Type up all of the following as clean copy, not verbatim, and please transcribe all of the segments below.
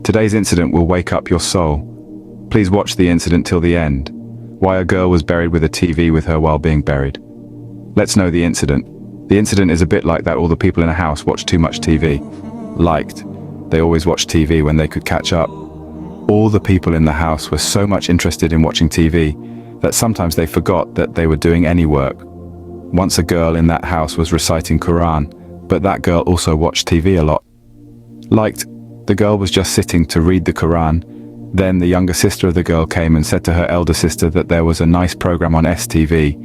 Today's incident will wake up your soul. Please watch the incident till the end. Why a girl was buried with a TV with her while being buried. Let's know the incident. The incident is a bit like that all the people in a house watch too much TV. They always watch TV when they could catch up. All the people in the house were so much interested in watching TV that sometimes they forgot that they were doing any work. Once a girl in that house was reciting Quran, but that girl also watched TV a lot. The girl was just sitting to read the Quran. Then the younger sister of the girl came and said to her elder sister that there was a nice program on STV.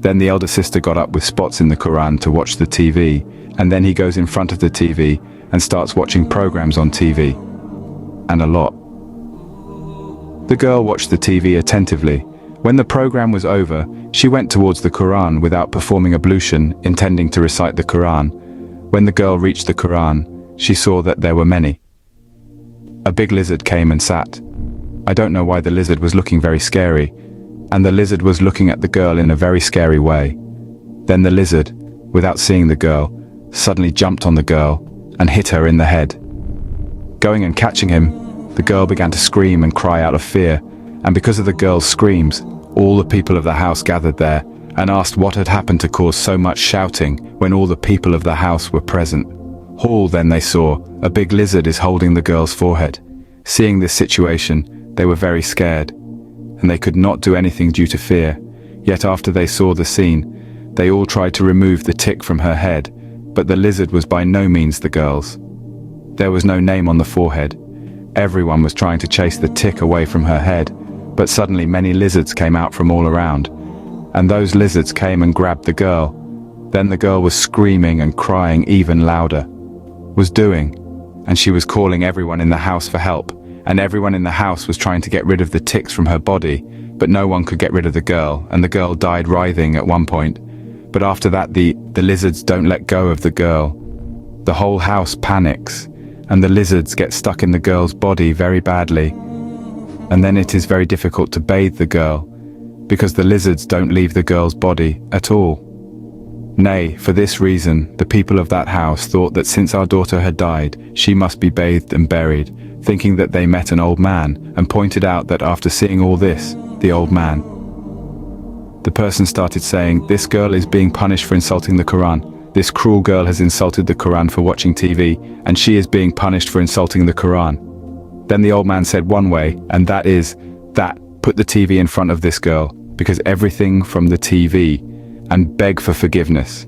Then the elder sister got up with spots in the Quran to watch the TV, and then he goes in front of the TV and starts watching programs on TV. And a lot. The girl watched the TV attentively. When the program was over, she went towards the Quran without performing ablution, intending to recite the Quran. When the girl reached the Quran, she saw that there were many. A big lizard came and sat. I don't know why the lizard was looking very scary, and the lizard was looking at the girl in a very scary way. Then the lizard, without seeing the girl, suddenly jumped on the girl and hit her in the head. Going and catching him, the girl began to scream and cry out of fear, and because of the girl's screams, all the people of the house gathered there and asked what had happened to cause so much shouting when all the people of the house were present. Then they saw a big lizard is holding the girl's forehead. Seeing this situation, they were very scared, and they could not do anything due to fear. Yet after they saw the scene, they all tried to remove the tick from her head, but the lizard was by no means the girl's. There was no name on the forehead. Everyone was trying to chase the tick away from her head, but suddenly many lizards came out from all around, and those lizards came and grabbed the girl. Then the girl was screaming and crying even louder. And she was calling everyone in the house for help, and everyone in the house was trying to get rid of the ticks from her body, but no one could get rid of the girl, and the girl died writhing at one point. But after that the lizards don't let go of the girl. The whole house panics, and the lizards get stuck in the girl's body very badly. And then it is very difficult to bathe the girl, because the lizards don't leave the girl's body at all. Nay, for this reason, the people of that house thought that since our daughter had died, she must be bathed and buried, thinking that they met an old man, and pointed out that after seeing all this, the old man. The person started saying, "This girl is being punished for insulting the Quran. This cruel girl has insulted the Quran for watching TV, and she is being punished for insulting the Quran." Then the old man said one way, and that is, put the TV in front of this girl, because everything from the TV, and beg for forgiveness.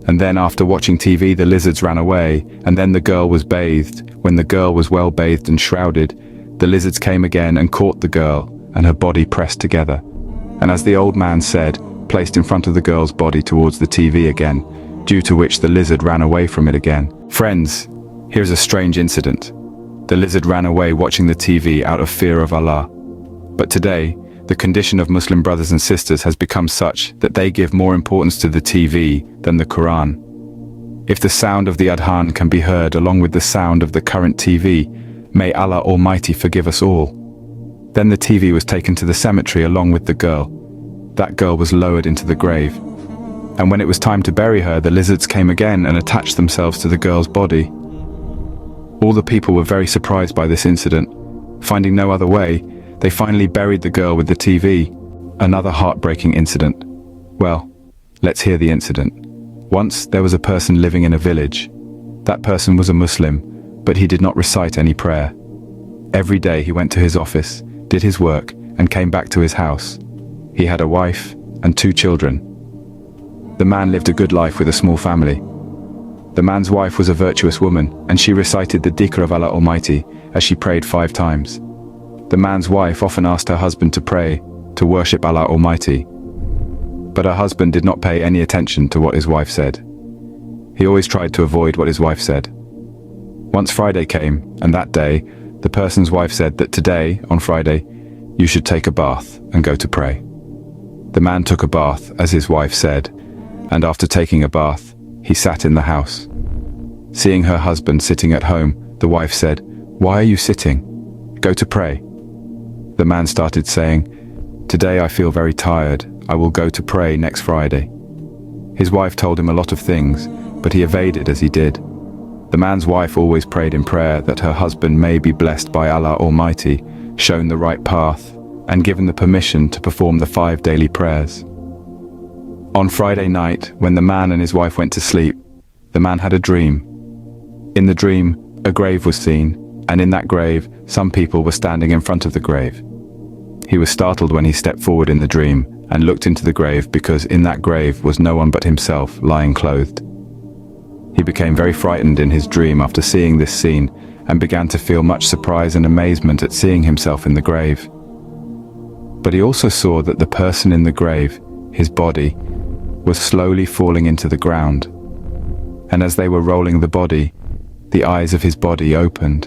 And then after watching TV, the lizards ran away, and then the girl was bathed. When the girl was well bathed and shrouded, the lizards came again and caught the girl, and her body pressed together. And as the old man said, placed in front of the girl's body towards the TV again, due to which the lizard ran away from it again. Friends, here's a strange incident. The lizard ran away watching the TV out of fear of Allah. But today, the condition of Muslim brothers and sisters has become such that they give more importance to the TV than the Quran. If the sound of the adhan can be heard along with the sound of the current TV, may Allah Almighty forgive us all. Then the TV was taken to the cemetery along with the girl. That girl was lowered into the grave. And when it was time to bury her, the lizards came again and attached themselves to the girl's body. All the people were very surprised by this incident. Finding no other way, they finally buried the girl with the TV. Another heartbreaking incident. Well, let's hear the incident. Once there was a person living in a village. That person was a Muslim, but he did not recite any prayer. Every day he went to his office, did his work, and came back to his house. He had a wife and 2 children. The man lived a good life with a small family. The man's wife was a virtuous woman, and she recited the dhikr of Allah Almighty as she prayed 5 times. The man's wife often asked her husband to pray, to worship Allah Almighty. But her husband did not pay any attention to what his wife said. He always tried to avoid what his wife said. Once Friday came, and that day, the person's wife said that today, on Friday, you should take a bath and go to pray. The man took a bath, as his wife said, and after taking a bath, he sat in the house. Seeing her husband sitting at home, the wife said, "Why are you sitting? Go to pray." The man started saying, "Today I feel very tired. I will go to pray next Friday." His wife told him a lot of things, but he evaded as he did. The man's wife always prayed in prayer that her husband may be blessed by Allah Almighty, shown the right path, and given the permission to perform the 5 daily prayers. On Friday night, when the man and his wife went to sleep, the man had a dream. In the dream, a grave was seen, and in that grave, some people were standing in front of the grave. He was startled when he stepped forward in the dream and looked into the grave, because in that grave was no one but himself lying clothed. He became very frightened in his dream after seeing this scene and began to feel much surprise and amazement at seeing himself in the grave. But he also saw that the person in the grave, his body, was slowly falling into the ground. And as they were rolling the body, the eyes of his body opened.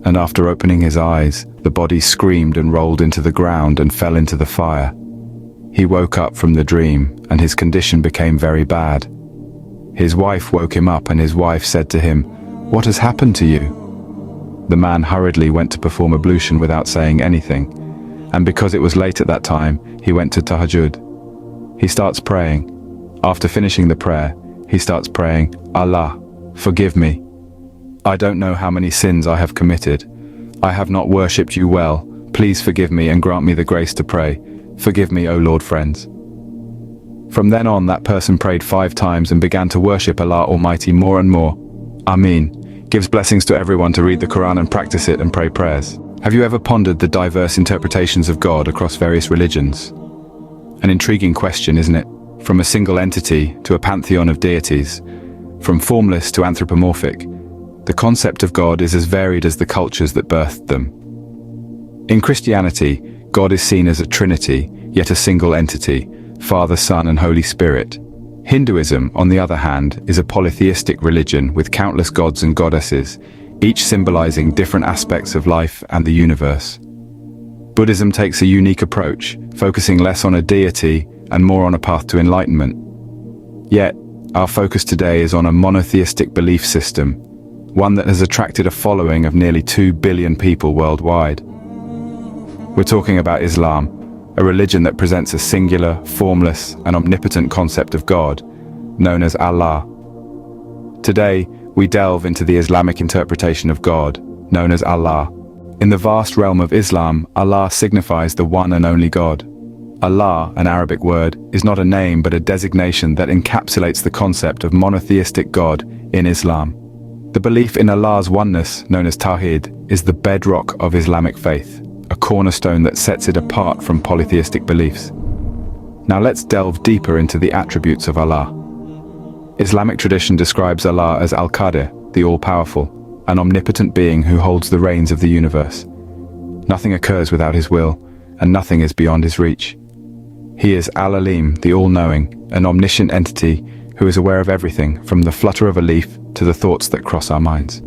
And after opening his eyes, the body screamed and rolled into the ground and fell into the fire. He woke up from the dream, and his condition became very bad. His wife woke him up, and his wife said to him, "What has happened to you?" The man hurriedly went to perform ablution without saying anything, and because it was late at that time, he went to tahajjud. He starts praying. After finishing the prayer, he starts praying, "Allah, forgive me. I don't know how many sins I have committed. I have not worshipped you well. Please forgive me and grant me the grace to pray. Forgive me, O Lord, friends." From then on, that person prayed 5 times and began to worship Allah Almighty more and more. Ameen. Gives blessings to everyone to read the Quran and practice it and pray prayers. Have you ever pondered the diverse interpretations of God across various religions? An intriguing question, isn't it? From a single entity to a pantheon of deities, from formless to anthropomorphic, the concept of God is as varied as the cultures that birthed them. In Christianity, God is seen as a trinity, yet a single entity, Father, Son, and Holy Spirit. Hinduism, on the other hand, is a polytheistic religion with countless gods and goddesses, each symbolizing different aspects of life and the universe. Buddhism takes a unique approach, focusing less on a deity and more on a path to enlightenment. Yet, our focus today is on a monotheistic belief system, one that has attracted a following of nearly 2 billion people worldwide. We're talking about Islam, a religion that presents a singular, formless, and omnipotent concept of God, known as Allah. Today, we delve into the Islamic interpretation of God, known as Allah. In the vast realm of Islam, Allah signifies the one and only God. Allah, an Arabic word, is not a name but a designation that encapsulates the concept of monotheistic God in Islam. The belief in Allah's oneness, known as Tawhid, is the bedrock of Islamic faith, a cornerstone that sets it apart from polytheistic beliefs. Now let's delve deeper into the attributes of Allah. Islamic tradition describes Allah as Al-Qadir, the all-powerful, an omnipotent being who holds the reins of the universe. Nothing occurs without his will, and nothing is beyond his reach. He is Al-Alim, the all-knowing, an omniscient entity who is aware of everything, from the flutter of a leaf to the thoughts that cross our minds.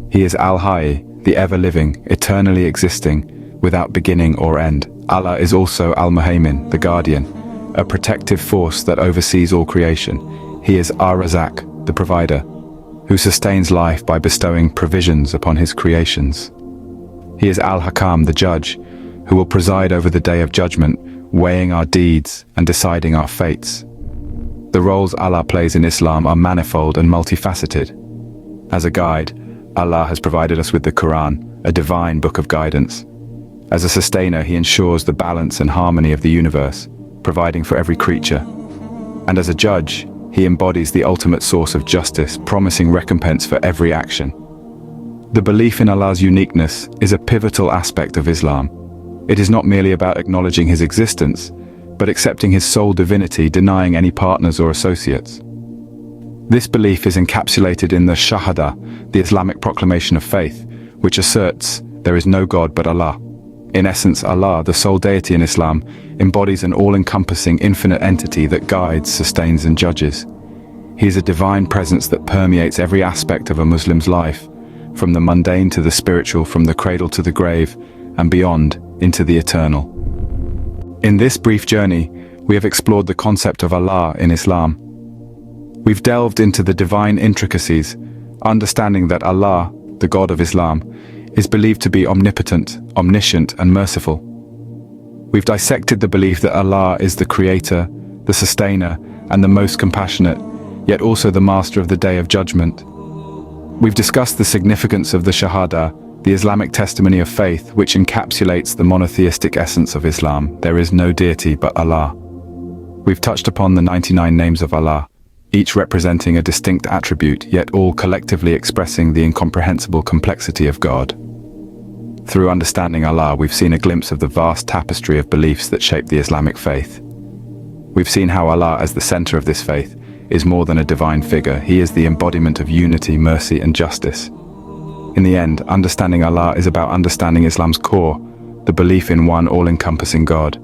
He is Al-Hayy, the ever-living, eternally existing, without beginning or end. Allah is also Al-Muhaymin, the guardian, a protective force that oversees all creation. He is Ar-Razak, the provider, who sustains life by bestowing provisions upon his creations. He is Al-Hakam, the judge, who will preside over the day of judgment, weighing our deeds and deciding our fates. The roles Allah plays in Islam are manifold and multifaceted. As a guide, Allah has provided us with the Quran, a divine book of guidance. As a sustainer, he ensures the balance and harmony of the universe, providing for every creature. And as a judge, he embodies the ultimate source of justice, promising recompense for every action. The belief in Allah's uniqueness is a pivotal aspect of Islam. It is not merely about acknowledging his existence, but accepting his sole divinity, denying any partners or associates. This belief is encapsulated in the Shahada, the Islamic proclamation of faith, which asserts there is no God but Allah. In essence, Allah, the sole deity in Islam, embodies an all-encompassing infinite entity that guides, sustains, and judges. He is a divine presence that permeates every aspect of a Muslim's life, from the mundane to the spiritual, from the cradle to the grave, and beyond, into the eternal. In this brief journey, we have explored the concept of Allah in Islam. We've delved into the divine intricacies, understanding that Allah, the God of Islam, is believed to be omnipotent, omniscient, and merciful. We've dissected the belief that Allah is the creator, the sustainer, and the most compassionate, yet also the master of the day of judgment. We've discussed the significance of the Shahada, the Islamic testimony of faith, which encapsulates the monotheistic essence of Islam. There is no deity but Allah. We've touched upon the 99 names of Allah, each representing a distinct attribute, yet all collectively expressing the incomprehensible complexity of God. Through understanding Allah, we've seen a glimpse of the vast tapestry of beliefs that shape the Islamic faith. We've seen how Allah, as the center of this faith, is more than a divine figure. He is the embodiment of unity, mercy, and justice. In the end, understanding Allah is about understanding Islam's core, the belief in one all-encompassing God.